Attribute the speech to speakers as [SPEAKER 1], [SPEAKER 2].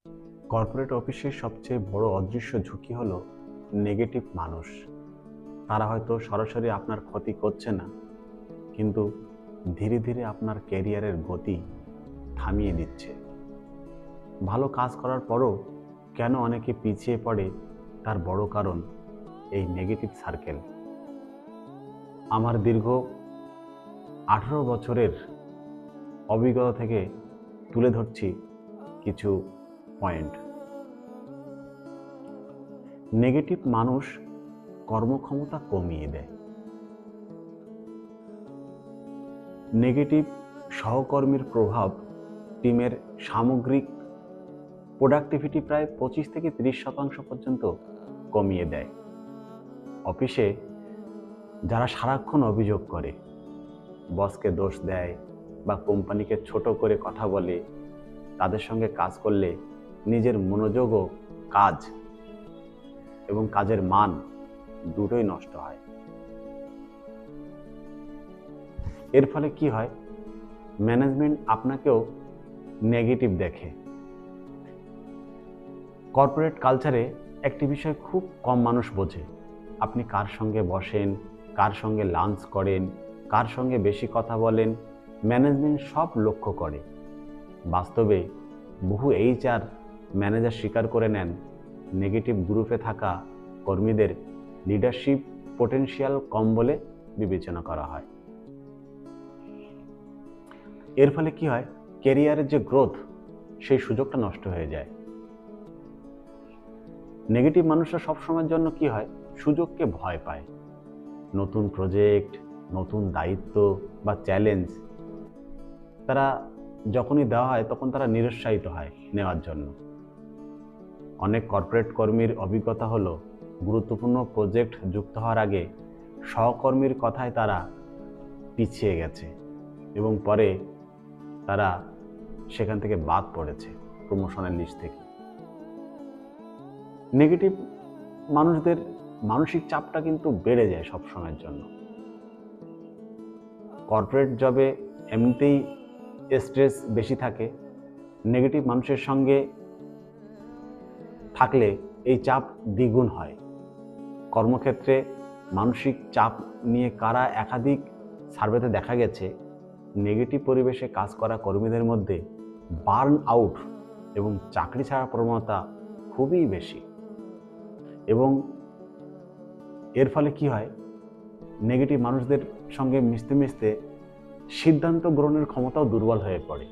[SPEAKER 1] Corporate অফিসের সবচেয়ে বড় অদৃশ্য ঝুঁকি হলো নেগেটিভ মানুষ। তারা হয়তো সরাসরি আপনার ক্ষতি করছে না, কিন্তু ধীরে ধীরে আপনার ক্যারিয়ারের গতি থামিয়ে দিচ্ছে। ভালো কাজ করার পরও কেন অনেকে পিছিয়ে পড়ে, তার বড় কারণ এই নেগেটিভ সার্কেল। আমার দীর্ঘ 18 বছরের অভিজ্ঞতা থেকে তুলে ধরছি কিছু পয়েন্ট। নেগেটিভ মানুষ কর্মক্ষমতা কমিয়ে দেয়। নেগেটিভ সহকর্মীর প্রভাব টিমের সামগ্রিক প্রোডাক্টিভিটি প্রায় 25 থেকে 30% পর্যন্ত কমিয়ে দেয়। অফিসে যারা সারাক্ষণ অভিযোগ করে, বসকে দোষ দেয় বা কোম্পানিকে ছোট করে কথা বলে, তাদের সঙ্গে কাজ করলে নিজের মনোযোগ ও কাজ এবং কাজের মান দুটোই নষ্ট হয়। এর ফলে কি হয়? ম্যানেজমেন্ট আপনাকেও নেগেটিভ দেখে। কর্পোরেট কালচারে একটি বিষয় খুব কম মানুষ বোঝে। আপনি কার সঙ্গে বসেন, কার সঙ্গে লাঞ্চ করেন, কার সঙ্গে বেশি কথা বলেন, ম্যানেজমেন্ট সব লক্ষ্য করে। বাস্তবে বহু HR ম্যানেজার স্বীকার করে নেন, নেগেটিভ গ্রুপে থাকা কর্মীদের লিডারশিপ পোটেনশিয়াল কম বলে বিবেচনা করা হয়। এর ফলে কি হয়? ক্যারিয়ারের যে গ্রোথ, সেই সুযোগটা নষ্ট হয়ে যায়। নেগেটিভ মানুষরা সবসময়ের জন্য কি হয়? সুযোগকে ভয় পায়। নতুন প্রজেক্ট, নতুন দায়িত্ব বা চ্যালেঞ্জ তারা যখনই দেওয়া হয় তখন তারা নিরুৎসাহিত হয় নেওয়ার জন্য। অনেক কর্পোরেট কর্মীর অভিজ্ঞতা হলো, গুরুত্বপূর্ণ প্রজেক্ট যুক্ত হওয়ার আগে সহকর্মীর কথায় তারা পিছিয়ে গেছে এবং পরে তারা সেখান থেকে বাদ পড়েছে প্রমোশনের লিস্ট থেকে। নেগেটিভ মানুষদের মানসিক চাপটা কিন্তু বেড়ে যায় সব সময়ের জন্য। কর্পোরেট জবে এমনিতেই স্ট্রেস বেশি থাকে, নেগেটিভ মানুষের সঙ্গে থাকলে এই চাপ দ্বিগুণ হয়। কর্মক্ষেত্রে মানসিক চাপ নিয়ে কারা একাধিক সার্ভেতে দেখা গেছে, নেগেটিভ পরিবেশে কাজ করা কর্মীদের মধ্যে বার্ন আউট এবং চাকরি ছাড়ার প্রবণতা খুবই বেশি। এবং এর ফলে কি হয়? নেগেটিভ মানুষদের সঙ্গে মিশতে মিশতে সিদ্ধান্ত গ্রহণের ক্ষমতাও দুর্বল হয়ে পড়ে।